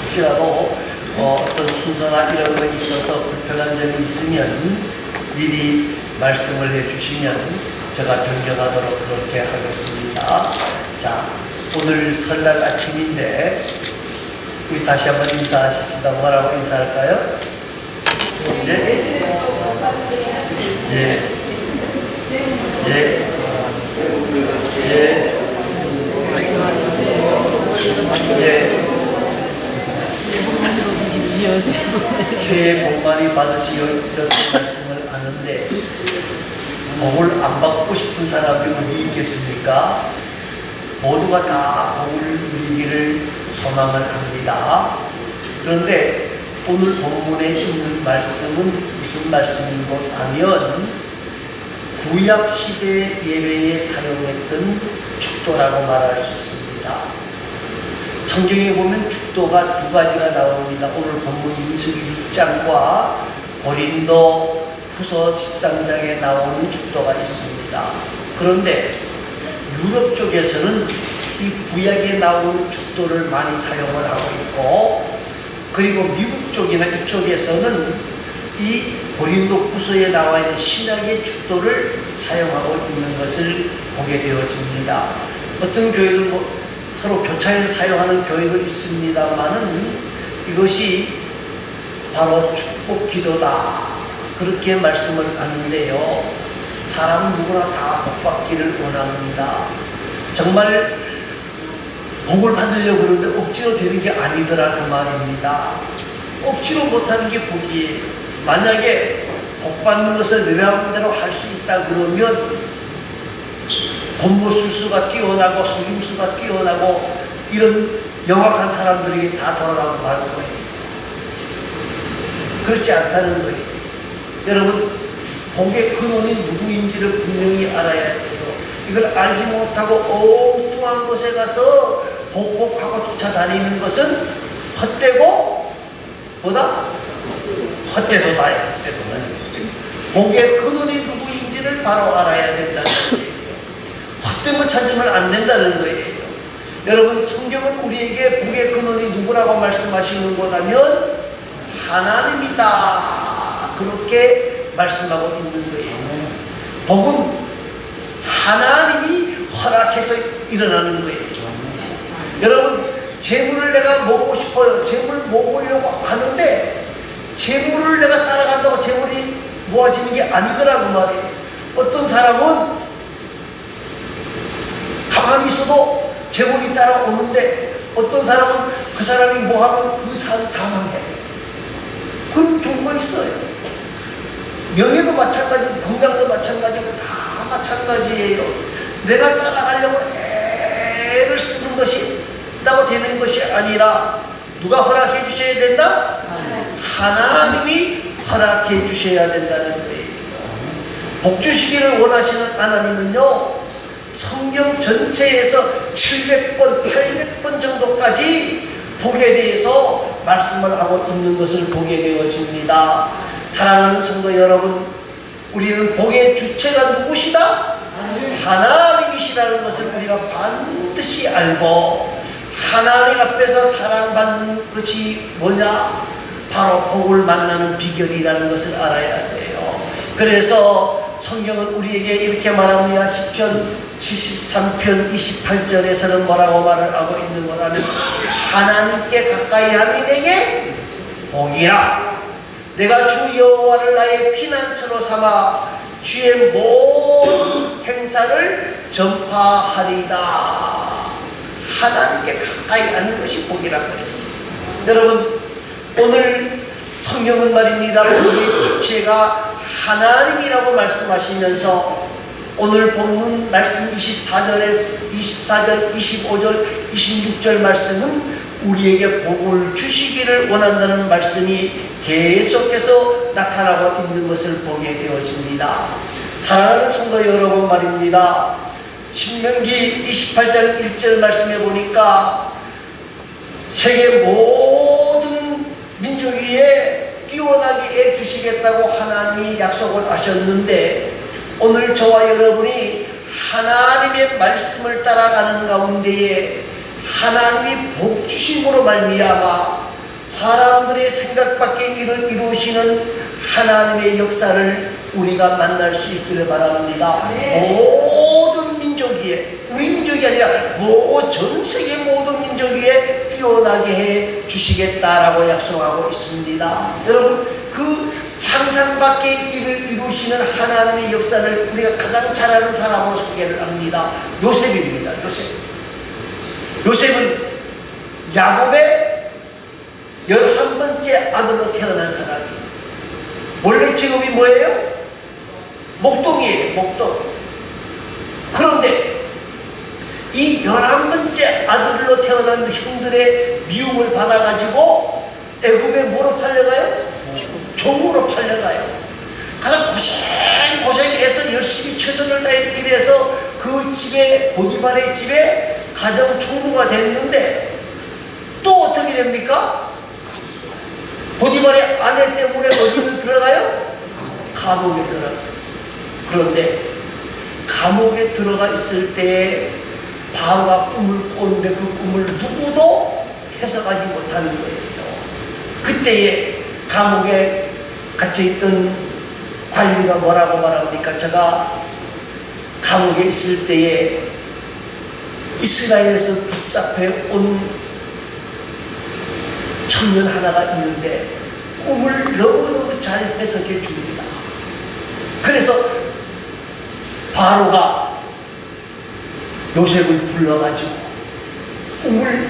혹시라도 어떤 순서나 이런 거에 있어서 불편한 점이 있으면 미리 말씀을 해주시면 제가 변경하도록 그렇게 하겠습니다. 자, 오늘 설날 아침인데 우리 다시 한번 인사하십시다. 뭐라고 인사할까요? 예? 예. 예. 예. 예. 새해 복 많이 받으시오 이렇게 말씀을 하는데 복을 안 받고 싶은 사람이 어디 있겠습니까? 모두가 다 복을 누리기를 소망을 합니다. 그런데 오늘 본문에 있는 말씀은 무슨 말씀인고 하면 구약시대 예배에 사용했던 축도라고 말할 수 있습니다. 성경에 보면 축도가 두 가지가 나옵니다. 오늘 본문 민수기 6장과 고린도 후서 13장에 나오는 축도가 있습니다. 그런데 유럽 쪽에서는 이 구약에 나오는 축도를 많이 사용을 하고 있고, 그리고 미국 쪽이나 이쪽에서는 이 고린도 후서에 나와 있는 신약의 축도를 사용하고 있는 것을 보게 되어집니다. 어떤 교회는 서로 교차해서 사용하는 교회도 있습니다만은 이것이 바로 축복 기도다 그렇게 말씀을 하는데요. 사람은 누구나 다 복받기를 원합니다. 정말 복을 받으려고 그러는데 억지로 되는 게 아니더라 그 말입니다. 억지로 못하는 게 복이에요. 만약에 복받는 것을 내 마음대로 할 수 있다 그러면 권모술수가 뛰어나고 속임수가 뛰어나고 이런 영악한 사람들에게 다 돌아가고 말 거예요. 그렇지 않다는 거예요. 여러분, 복의 근원이 누구인지를 분명히 알아야 돼요. 이걸 알지 못하고 엉뚱한 곳에 가서 복복하고 쫓아다니는 것은 헛되고 뭐다? 헛되도다예요. 헛되도다. 복의 근원이 누구인지를 바로 알아야 된다는 거예요. 헛된 거 찾으면 안 된다는 거예요. 여러분, 성경은 우리에게 복의 근원이 누구라고 말씀하시는 거라면 하나님이다 그렇게 말씀하고 있는 거예요. 복은 하나님이 허락해서 일어나는 거예요. 여러분, 재물을 내가 모으고 싶어요. 재물 모으려고 하는데 재물을 내가 따라간다고 재물이 모아지는 게 아니더라고 말이에요. 어떤 사람은 가만히 있어도 재물이 따라오는데 어떤 사람은 그 사람이 뭐하면 그 사람이 다 망해. 그런 경우가 있어요. 명예도 마찬가지고 건강도 마찬가지고 다 마찬가지예요. 내가 따라가려고 애를 쓰는 것이 있다고 되는 것이 아니라 누가 허락해 주셔야 된다? 하나님이 허락해 주셔야 된다는 거예요. 복 주시기를 원하시는 하나님은요, 성경 전체에서 700번, 800번 정도까지 복에 대해서 말씀을 하고 있는 것을 보게 되어집니다. 사랑하는 성도 여러분, 우리는 복의 주체가 누구시다? 하나님이시라는 것을 우리가 반드시 알고, 하나님 앞에서 사랑받는 것이 뭐냐? 바로 복을 만나는 비결이라는 것을 알아야 돼요. 그래서 성경은 우리에게 이렇게 말합니다. 시편 73편 28절에서는 뭐라고 말을 하고 있는 거라면 하나님께 가까이 함이 내게 복이라. 내가 주 여호와를 나의 피난처로 삼아 주의 모든 행사를 전파하리다. 하나님께 가까이 하는 것이 복이라고 그랬어요. 여러분, 오늘 성경은 말입니다. 우리의 주체가 하나님이라고 말씀하시면서 오늘 본문 말씀 24절, 25절, 26절 말씀은 우리에게 복을 주시기를 원한다는 말씀이 계속해서 나타나고 있는 것을 보게 되어집니다. 사랑하는 성도 여러분 말입니다. 신명기 28장 1절 말씀해 보니까 세계 모든 민족 위에 뛰어나게 해 주시겠다고 하나님이 약속을 하셨는데, 오늘 저와 여러분이 하나님의 말씀을 따라가는 가운데에 하나님이 복 주심으로 말미암아 사람들의 생각 밖의 일을 이루시는 하나님의 역사를 우리가 만날 수 있기를 바랍니다. 모든 민족 위에, 우리 민족이 아니라 전 세계 모든 민족 위에 뛰어나게 해 주시겠다라고 약속하고 있습니다. 여러분, 그 상상 밖의 일을 이루시는 하나님의 역사를 우리가 가장 잘 아는 사람으로 소개를 합니다. 요셉입니다. 요셉은 야곱의 11번째 아들로 태어난 사람이에요. 원래 직업이 뭐예요? 목동이에요. 목동. 그런데 이 11번째 아들로 태어난 형들의 미움을 받아가지고 애굽에 뭐로 팔려가요? 종으로 팔려가요. 가장 고생해서 열심히 최선을 다해 일해서 그 집에, 보디발의 집에 가정 총무가 됐는데 또 어떻게 됩니까? 보디발의 아내 때문에 어디로 들어가요? 감옥에 들어가요. 그런데 감옥에 들어가 있을 때 바로가 꿈을 꿨는데 그 꿈을 누구도 해석하지 못하는 거예요. 그때에 감옥에 갇혀있던 관리가 뭐라고 말합니까? 제가 감옥에 있을 때에 이스라엘에서 붙잡혀 온 청년 하나가 있는데 꿈을 너무너무 잘 해석해 줍니다. 그래서 바로가 요셉을 불러가지고 꿈을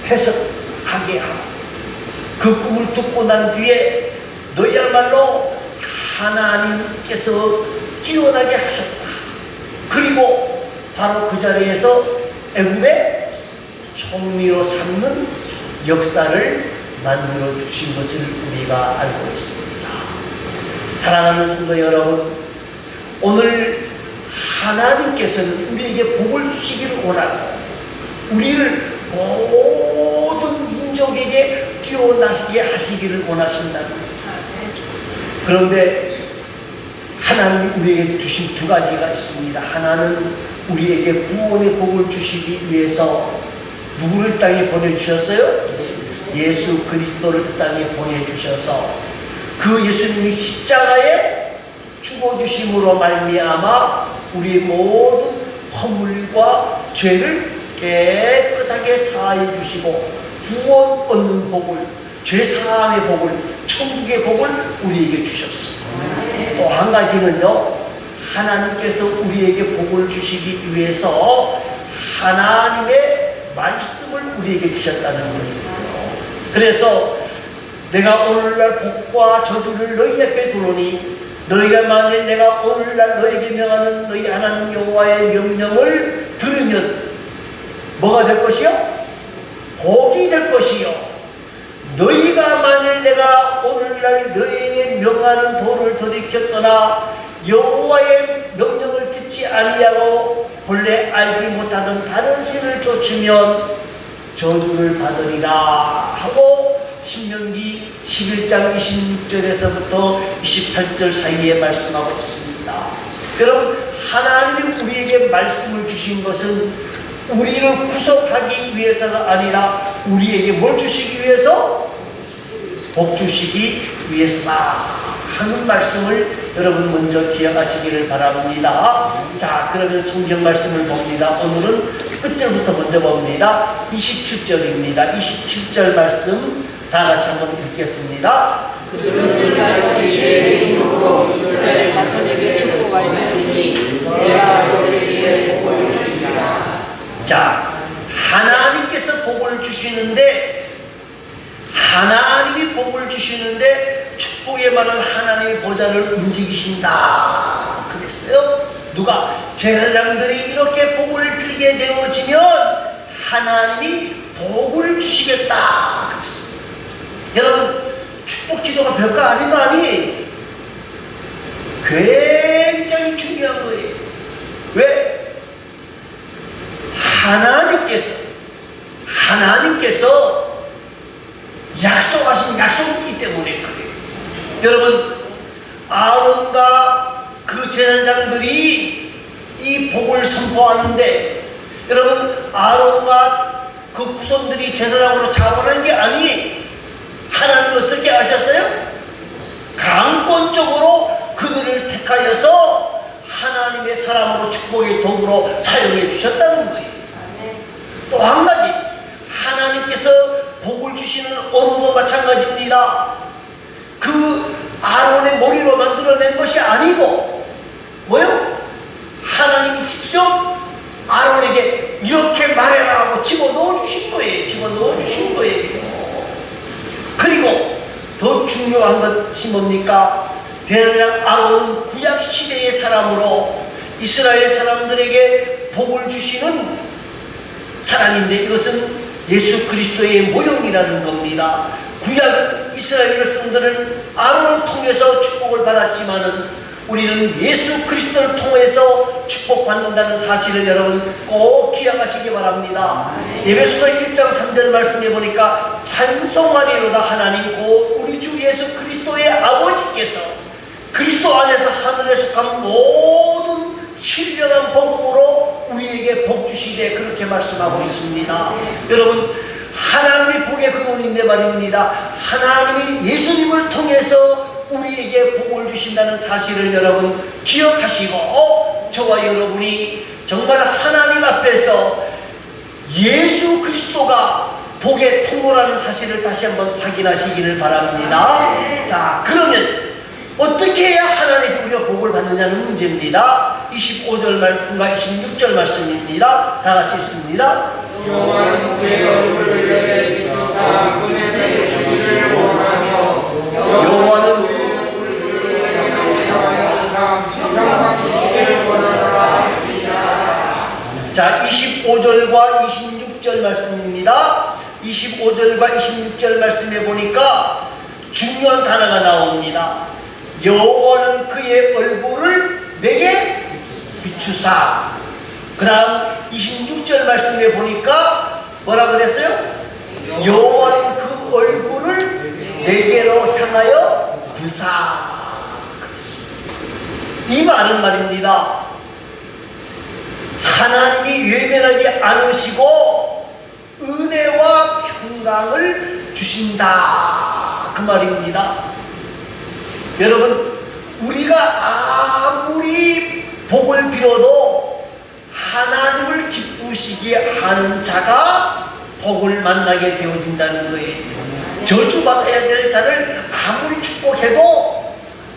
해석하게 하고 그 꿈을 듣고 난 뒤에 너야말로 하나님께서 뛰어나게 하셨다. 그리고 바로 그 자리에서 애굽의 총리로 삼는 역사를 만들어 주신 것을 우리가 알고 있습니다. 사랑하는 성도 여러분, 오늘 하나님께서는 우리에게 복을 주시기를 원하고 우리를 모든 민족에게 뛰어나게 하시기를 원하신다는 겁니다. 그런데 하나님이 우리에게 주신 두 가지가 있습니다. 하나는 우리에게 구원의 복을 주시기 위해서 누구를 땅에 보내주셨어요? 예수 그리스도를 이 땅에 보내주셔서 그 예수님이 십자가에 죽어주심으로 말미암아 우리 모든 허물과 죄를 깨끗하게 사하여 주시고 구원 얻는 복을, 죄사함의 복을, 천국의 복을 우리에게 주셨습니다. 또 한 가지는요, 하나님께서 우리에게 복을 주시기 위해서 하나님의 말씀을 우리에게 주셨다는 거예요. 그래서 내가 오늘날 복과 저주를 너희 앞에 두노니 너희가 만일 내가 오늘날 너에게 명하는 너희 하나님 여호와의 명령을 들으면 뭐가 될 것이요? 복이 될 것이요. 너희가 만일 내가 오늘날 너희에게 명하는 도를 돌이켰거나 여호와의 명령을 듣지 아니하고 본래 알지 못하던 다른 신을 쫓으면 저주를 받으리라 하고 신명기 11장 26절에서부터 28절 사이에 말씀하고 있습니다. 여러분, 하나님이 우리에게 말씀을 주신 것은 우리를 구속하기 위해서가 아니라 우리에게 뭘 주시기 위해서? 복 주시기 위해서다 하는 말씀을 여러분 먼저 기억하시기를 바랍니다. 자, 그러면 성경 말씀을 봅니다. 오늘은 끝절부터 먼저 봅니다. 27절입니다. 27절 말씀 다 같이 한번 읽겠습니다. 그들은 같이 내 이름으로 이스라엘 자손에게 축복할 것이니 내가 그들에게 복을 주리라. 자, 하나님께서 복을 주시는데 하나님이 복을 주시는데 축복의 말은 하나님의 보좌를 움직이신다 그랬어요. 누가? 제사장들이 이렇게 복을 빌게 되어지면 하나님이 복을 주시겠다 그랬어요. 여러분, 축복 기도가 별거 아닌 거 아니? 굉장히 중요한 거예요. 왜? 하나님께서 약속하신 약속이기 때문에 그래요. 여러분, 아론과 그 제사장들이 이 복을 선포하는데 여러분, 아론과 그 후손들이 제사장으로 자원한 게 아니, 하나님이 어떻게 하셨어요? 강권적으로 그들을 택하여서 하나님의 사람으로 축복의 도구로 사용해 주셨다는 거예요. 또 한 가지, 하나님께서 복을 주시는 언어도 마찬가지입니다. 그 아론의 머리로 만들어낸 것이 아니고 뭐요? 하나님이 직접 아론에게 이렇게 말해라 하고 집어넣어 주신 거예요. 집어넣어 주신 거예요. 그리고 더 중요한 것이 뭡니까? 대제사장 아론은 구약 시대의 사람으로 이스라엘 사람들에게 복을 주시는 사람인데 이것은 예수 그리스도의 모형이라는 겁니다. 구약은 이스라엘 백성들은 아론을 통해서 축복을 받았지만은 우리는 예수 그리스도를 통해서 축복받는다는 사실을 여러분 꼭 기억하시기 바랍니다. 에베소서 1장 3절 말씀해 보니까 찬송하리로다 하나님 곧 우리 주 예수 그리스도의 아버지께서 그리스도 안에서 하늘에 속한 모든 신령한 복으로 우리에게 복 주시되 그렇게 말씀하고 있습니다. 여러분 하나님의 복의 근원인데 말입니다. 하나님이 예수님을 통해서 우리에게 복을 주신다는 사실을 여러분 기억하시고 저와 여러분이 정말 하나님 앞에서 예수 그리스도가 복의 통로라는 사실을 다시 한번 확인하시기를 바랍니다. 자, 그러면 어떻게 해야 하나님의 우리가 복을 받느냐는 문제입니다. 25절 말씀과 26절 말씀입니다. 다 같이 읽습니다. 여호와는 그의 얼굴을 내게 비추사 그네의 주시를 원하며 여호와는 자, 25절과 26절 말씀입니다. 25절과 26절 말씀에 보니까 중요한 단어가 나옵니다. 여호와는 그의 얼굴을 내게 비추사. 그 다음 26절 말씀에 보니까 뭐라 그랬어요? 여호와는 그 얼굴을 내게로 향하여 드사. 그랬습니다. 이 말은 말입니다. 하나님이 외면하지 않으시고 은혜와 평강을 주신다. 그 말입니다. 여러분, 우리가 아무리 복을 빌어도 하나님을 기쁘시게 하는 자가 복을 만나게 되어진다는 거예요. 저주받아야 될 자를 아무리 축복해도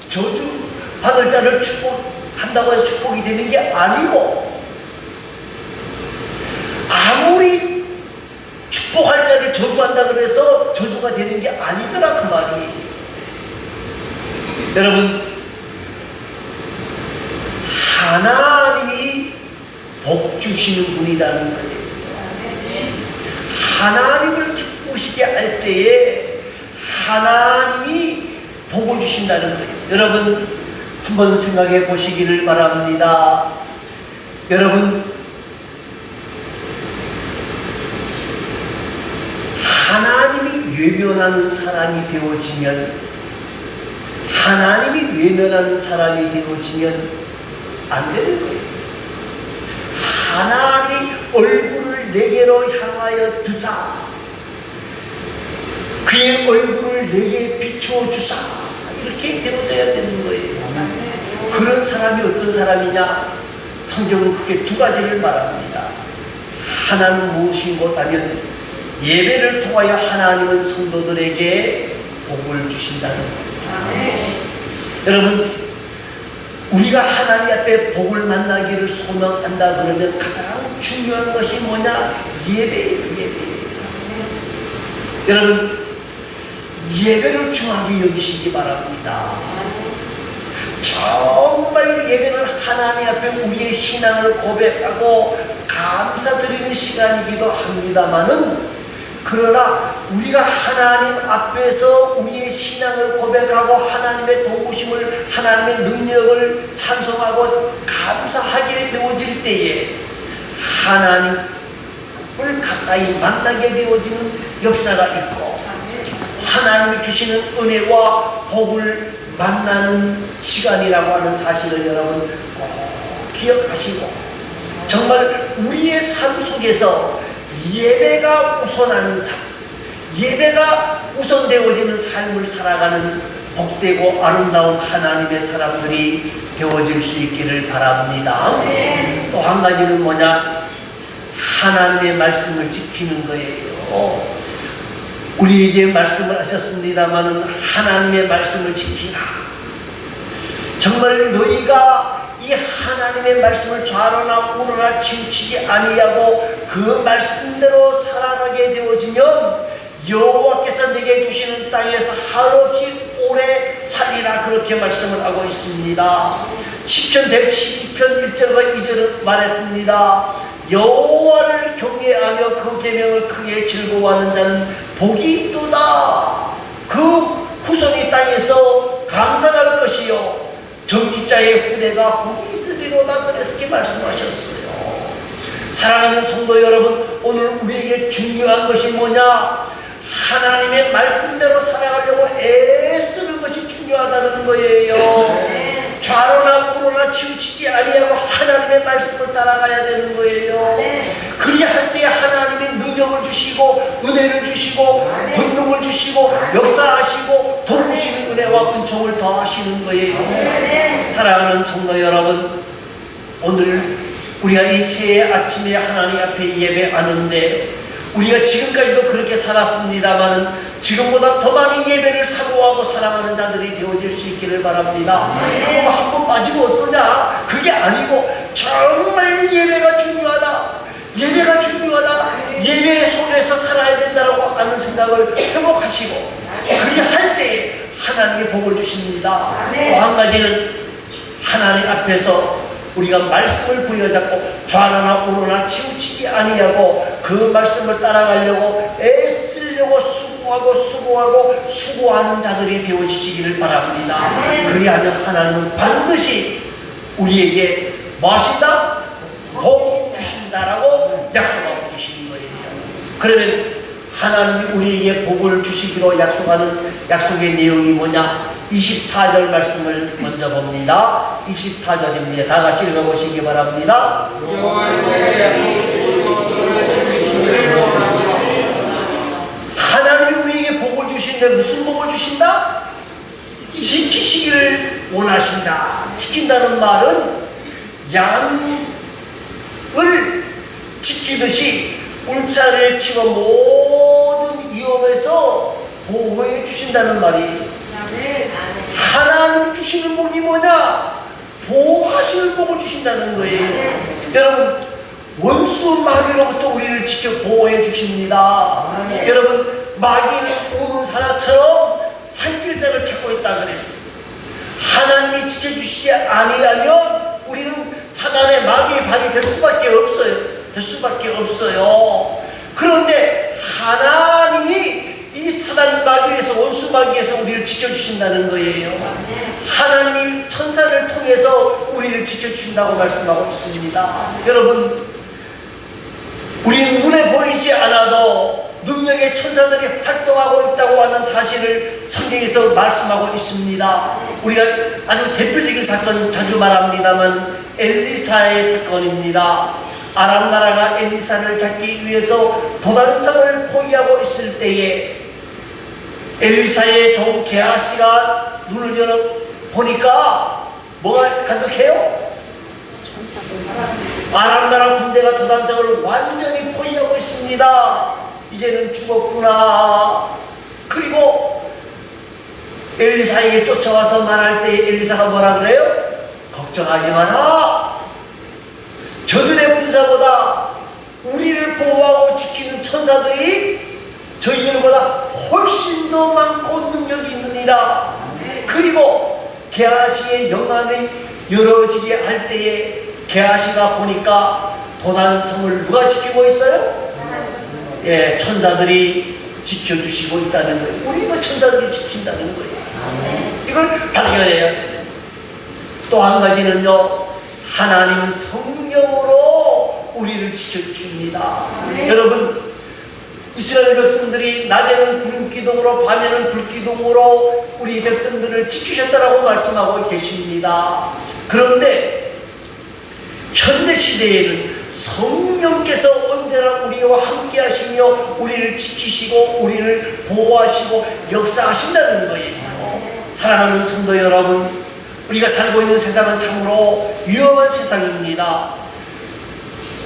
저주받을 자를 축복한다고 해서 축복이 되는 게 아니고 아무리 축복할 자를 저주한다 그래서 저주가 되는 게 아니더라 그 말이. 여러분, 하나님이 복 주시는 분이라는 거예요. 하나님을 기쁘시게 할 때에 하나님이 복을 주신다는 거예요. 여러분 한번 생각해 보시기를 바랍니다. 여러분, 하나님이 외면하는 사람이 되어지면 하나님이 외면하는 사람이 되어지면 안 되는 거예요. 하나님이 얼굴을 내게로 향하여 드사 그의 얼굴을 내게 비추어 주사 이렇게 되어져야 되는 거예요. 그런 사람이 어떤 사람이냐? 성경은 크게 두 가지를 말합니다. 하나는 무엇인고 하면 예배를 통하여 하나님은 성도들에게 복을 주신다는 겁니다. 여러분, 우리가 하나님 앞에 복을 만나기를 소망한다 그러면 가장 중요한 것이 뭐냐? 예배예요. 여러분, 예배를 중하게 여기시기 바랍니다. 정말 예배는 하나님 앞에 우리의 신앙을 고백하고 감사드리는 시간이기도 합니다마는 그러나 우리가 하나님 앞에서 우리의 신앙을 고백하고 하나님의 도우심을 하나님의 능력을 찬송하고 감사하게 되어질 때에 하나님을 가까이 만나게 되어지는 역사가 있고 하나님이 주시는 은혜와 복을 만나는 시간이라고 하는 사실을 여러분 꼭 기억하시고 정말 우리의 삶 속에서 예배가 우선하는 삶, 예배가 우선되어지는 삶을 살아가는 복되고 아름다운 하나님의 사람들이 되어질 수 있기를 바랍니다. 또 한 가지는 뭐냐? 하나님의 말씀을 지키는 거예요. 우리에게 말씀을 하셨습니다마는 하나님의 말씀을 지키라. 정말 너희가 이 하나님의 말씀을 좌로나 우로나 치우치지 아니하고 그 말씀대로 살아가게 되어지면 여호와께서 내게 주시는 땅에서 한없이 오래 살리라, 그렇게 말씀을 하고 있습니다. 시편 112편 1절과 2절은 말했습니다. 여호와를 경외하며 그 계명을 크게 즐거워하는 자는 복이 있도다. 그 후손이 땅에서 강산할 것이요 정직자의 후대가 복이 있으리로다. 그렇게 말씀하셨어요. 사랑하는 성도 여러분, 오늘 우리에게 중요한 것이 뭐냐? 하나님의 말씀대로 살아가려고 애쓰는 것이 중요하다는 거예요. 좌로나 우로나 치우치지 아니하고 하나님의 말씀을 따라가야 되는 거예요. 그리할 때 하나님의 능력을 주시고 은혜를 주시고 권능을 주시고 역사하시고 도우시는 은혜와 은총을 더하시는 거예요. 사랑하는 성도 여러분, 오늘 우리가 이 새해 아침에 하나님 앞에 예배하는데 우리가 지금까지도 그렇게 살았습니다마는 지금보다 더 많이 예배를 사모하고 사랑하는 자들이 되어질 수 있기를 바랍니다. 그거 한 번 빠지면 어떠냐? 그게 아니고 정말 예배가 중요하다. 예배가 중요하다. 예배 속에서 살아야 된다고 하는 생각을 회복하시고 그렇게 할 때 하나님의 복을 주십니다. 또 한 가지는 하나님 앞에서 우리가 말씀을 부여잡고 좌로나 우로나 치우치지 아니하고 그 말씀을 따라가려고 애쓰려고 수고하고 수고하는 자들이 되어지시기를 바랍니다. 그리하면 하나님은 반드시 우리에게 뭐 하신다? 복 주신다라고 약속하고 계시는 거예요. 그러면 하나님이 우리에게 복을 주시기로 약속하는 약속의 내용이 뭐냐? 24절 말씀을 먼저 봅니다. 24절입니다. 다 같이 읽어보시기 바랍니다. 하나님이 우리에게 복을 주시는데 무슨 복을 주신다? 지키시기를 원하신다. 지킨다는 말은 양을 지키듯이 울타리를 치고 모든 위험에서 보호해 주신다는 말이, 하나님이 주시는 복이 뭐냐? 보호하시는 복을 주신다는 거예요. 여러분, 원수 마귀로부터 우리를 지켜 보호해 주십니다. 여러분, 마귀는 오는 사자처럼 산길자를 찾고 있다 그랬어요. 하나님이 지켜주시지 아니하면 우리는 사단의 마귀의 밥이 될 수밖에 없어요. 그런데 하나님이 이 사단 마귀에서, 원수 마귀에서 우리를 지켜주신다는 거예요. 하나님이 천사를 통해서 우리를 지켜주신다고 말씀하고 있습니다. 여러분, 우리는 눈에 보이지 않아도 능력의 천사들이 활동하고 있다고 하는 사실을 성경에서 말씀하고 있습니다. 우리가 아주 대표적인 사건 자주 말합니다만 엘리사의 사건입니다. 아람 나라가 엘리사를 잡기 위해서 도단성을 포위하고 있을 때에 엘리사의 종 게하시가 눈을 열어 보니까 뭐가 가득해요? 아람 나라 군대가 도단성을 완전히 포위하고 있습니다. 이제는 죽었구나. 그리고 엘리사에게 쫓아와서 말할 때 엘리사가 뭐라 그래요? 걱정하지 마라. 저들의 군사보다 우리를 보호하고 지키는 천사들이 저희들보다 훨씬 더 많고 능력이 있느니라. 그리고 게하시의 영안이 열어지게 할 때에 게하시가 보니까 도단성을 누가 지키고 있어요? 예, 천사들이 지켜주시고 있다는 거예요. 우리도 천사들이 지킨다는 거예요. 이걸 발견해야 돼요. 또 한 가지는요, 하나님은 성령으로 우리를 지켜주십니다. 여러분, 이스라엘 백성들이 낮에는 구름기둥으로 밤에는 불기둥으로 우리 백성들을 지키셨다라고 말씀하고 계십니다. 그런데 현대 시대에는 성령께서 언제나 우리와 함께 하시며 우리를 지키시고 우리를 보호하시고 역사하신다는 거예요. 사랑하는 성도 여러분, 우리가 살고 있는 세상은 참으로 위험한 세상입니다.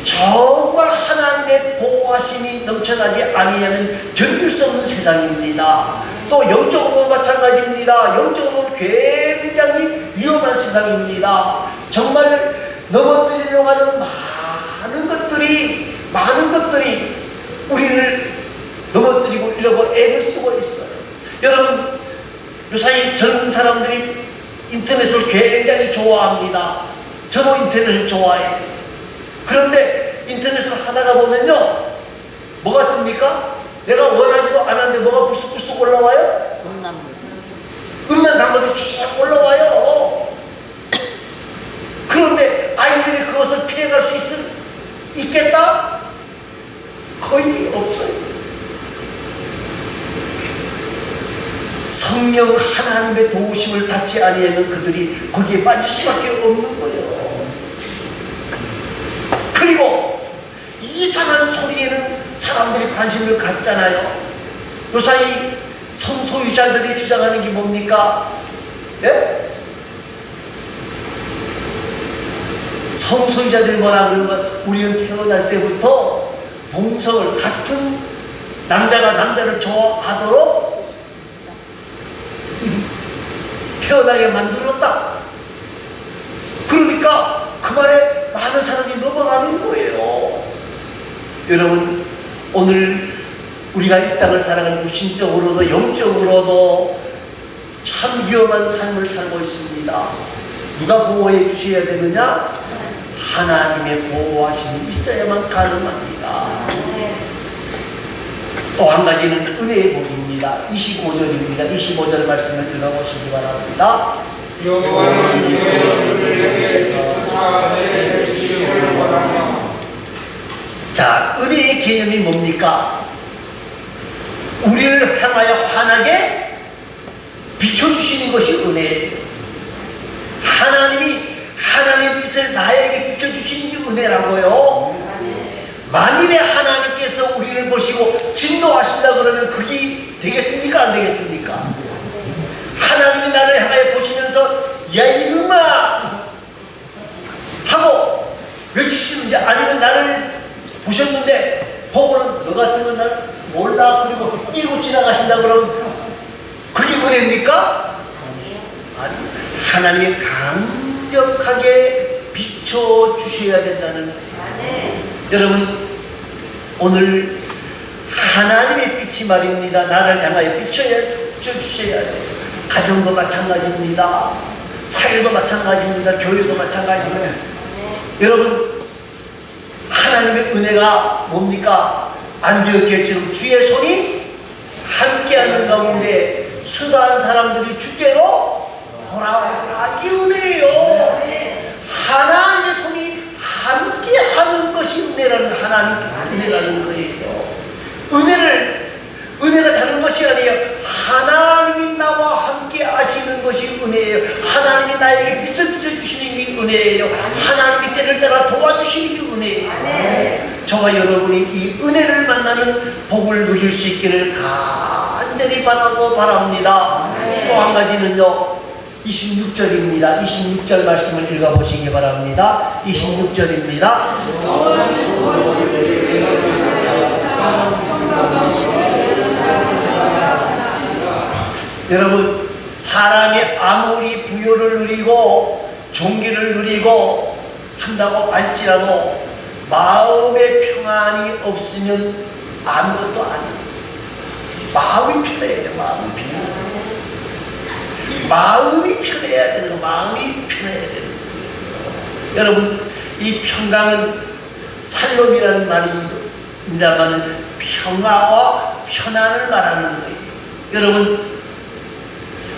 정말 하나님의 보호하심이 넘쳐나지 아니하면 견딜 수 없는 세상입니다. 또 영적으로도 마찬가지입니다. 영적으로도 굉장히 위험한 세상입니다. 정말 넘어뜨리려고 하는 많은 것들이 우리를 넘어뜨리려고 애를 쓰고 있어요. 여러분, 요사이 젊은 사람들이 인터넷을 굉장히 좋아합니다. 저도 인터넷을 좋아해요. 그런데 인터넷을 하다가 보면요, 뭐가 뜹니까? 내가 원하지도 않았는데 뭐가 불쑥불쑥 올라와요? 음란 단어들이 쭉 올라와요. 그런데 아이들이 그것을 피해갈 수 있겠다? 거의 없어요. 성령 하나님의 도우심을 받지 아니하면 그들이 거기에 빠질 수밖에 없는 거예요. 그리고 이상한 소리에는 사람들이 관심을 갖잖아요. 요사이 성소유자들이 주장하는 게 뭡니까? 예? 성소유자들이 뭐라 그러면 우리는 태어날 때부터 동성을 같은 남자가 남자를 좋아하도록 태어나게 만들었다. 그러니까 그 말에 많은 사람이 넘어가는 거예요. 여러분, 오늘 우리가 이 땅을 살아가는 육신적으로도 영적으로도 참 위험한 삶을 살고 있습니다. 누가 보호해 주셔야 되느냐? 하나님의 보호하심이 있어야만 가능합니다. 또 한 가지는 은혜의 복입니다. 25절입니다. 25절 말씀을 읽어보시기 바랍니다. 자, 은혜의 개념이 뭡니까? 우리를 향하여 환하게 비춰주시는 것이 은혜예요. 하나님이 하나님의 빛을 나에게 비춰주시는 게 은혜라고요. 만일에 하나님께서 우리를 보시고 진노하신다 그러면 그게 되겠습니까? 안 되겠습니까? 하나님이 나를 향하여 보시면서 야 이놈아 하고 외치시는지, 아니면 나를 보셨는데 보고는 너 같은 건 난 몰라 그리고 이고 지나가신다 그러면 그게 은혜입니까? 아니, 하나님이 강력하게 비춰주셔야 된다는 거예요. 여러분, 오늘 하나님의 빛이 말입니다. 나를 향하여 비춰주셔야 돼요. 가정도 마찬가지입니다. 사회도 마찬가지입니다. 교회도 마찬가지입니다. 여러분, 하나님의 은혜가 뭡니까? 안디옥교회처럼 주의 손이 함께하는 가운데 수다한 사람들이 주께로 돌아오라. 이게 은혜예요. 하나님의 손이 함께하는 것이 은혜라는 은혜라는 거예요. 은혜가 다른 것이 아니에요. 하나님이 나와 함께 하시는 것이 은혜예요. 하나님이 나에게 빛을 비춰주시는 게 은혜예요. 하나님이 때를 따라 도와주시는 게 은혜예요. 저와 여러분이 이 은혜를 만나는 복을 누릴 수 있기를 간절히 바라고 바랍니다. 또 한 가지는요, 26절입니다. 26절 말씀을 읽어보시기 바랍니다. 26절입니다. 여러분, 사람이 아무리 부여를 누리고 존귀를 누리고 한다고 할지라도 마음의 평안이 없으면 아무것도 아니에요. 마음이 편해야 돼요. 마음이 편해야 되는 거, 마음이 편해야 되는 거예요. 여러분, 이 평강은 살롬이라는 말입니다만 평화와 편안을 말하는 거예요. 여러분,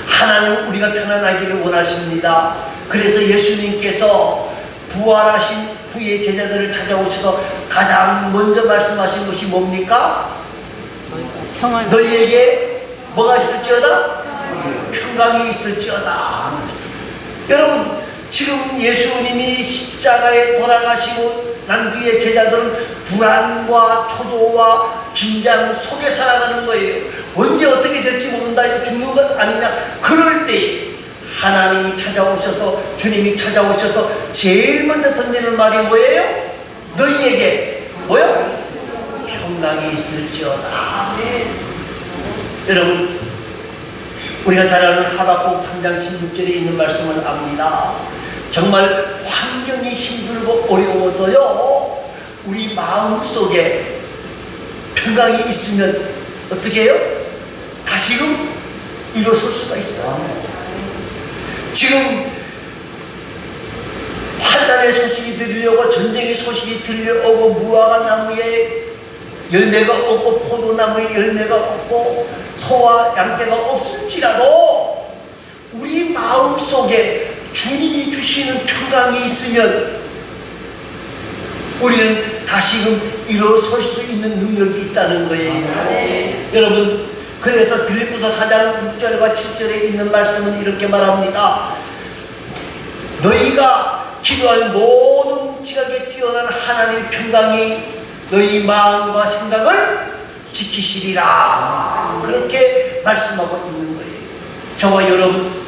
하나님은 우리가 편안하기를 원하십니다. 그래서 예수님께서 부활하신 후에 제자들을 찾아오셔서 가장 먼저 말씀하신 것이 뭡니까? 너희에게 뭐가 있을지어다? 평강이 있을지어다. 여러분, 지금 예수님이 십자가에 돌아가시고 난 뒤에 제자들은 불안과 초조와 긴장 속에 살아가는 거예요. 언제 어떻게 될지 모른다. 이거 죽는 것 아니냐. 그럴 때 하나님이 찾아오셔서, 주님이 찾아오셔서 제일 먼저 던지는 말이 뭐예요? 너희에게 뭐요? 평강이 있을지어다. 여러분, 우리가 잘 아는 하박국 3장 16절에 있는 말씀을 압니다. 정말 환경이 힘들고 어려워도요, 우리 마음속에 평강이 있으면 어떻게 해요? 다시금 일어설 수가 있어요. 지금 환난의 소식이 들려오고 전쟁의 소식이 들려오고 무화과 나무에 열매가 없고 포도나무에 열매가 없고 소와 양떼가 없을지라도 우리 마음속에 주님이 주시는 평강이 있으면 우리는 다시금 일어설 수 있는 능력이 있다는 거예요. 여러분, 그래서 빌립보서 4장 6절과 7절에 있는 말씀은 이렇게 말합니다. 너희가 기도할 모든 지각에 뛰어난 하나님의 평강이 너희 마음과 생각을 지키시리라. 그렇게 말씀하고 있는 거예요. 저와 여러분,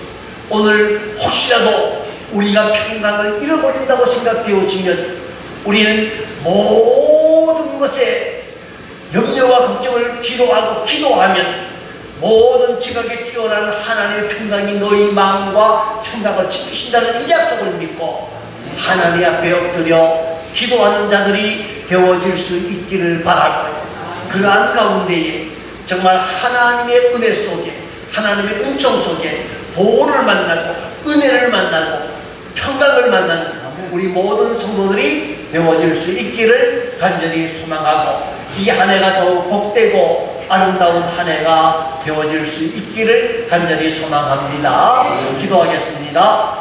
오늘 혹시라도 우리가 평강을 잃어버린다고 생각되어지면 우리는 모든 것에 염려와 걱정을 뒤로하고 기도하면 모든 지각에 뛰어난 하나님의 평강이 너희 마음과 생각을 지키신다는 이 약속을 믿고 하나님 앞에 엎드려 기도하는 자들이 되어질 수 있기를 바라고요. 그러한 가운데에 정말 하나님의 은혜 속에, 하나님의 은총 속에 보호를 만나고 은혜를 만나고 평강을 만나는 우리 모든 성도들이 되어질 수 있기를 간절히 소망하고 이 한 해가 더욱 복되고 아름다운 한 해가 되어질 수 있기를 간절히 소망합니다. 기도하겠습니다.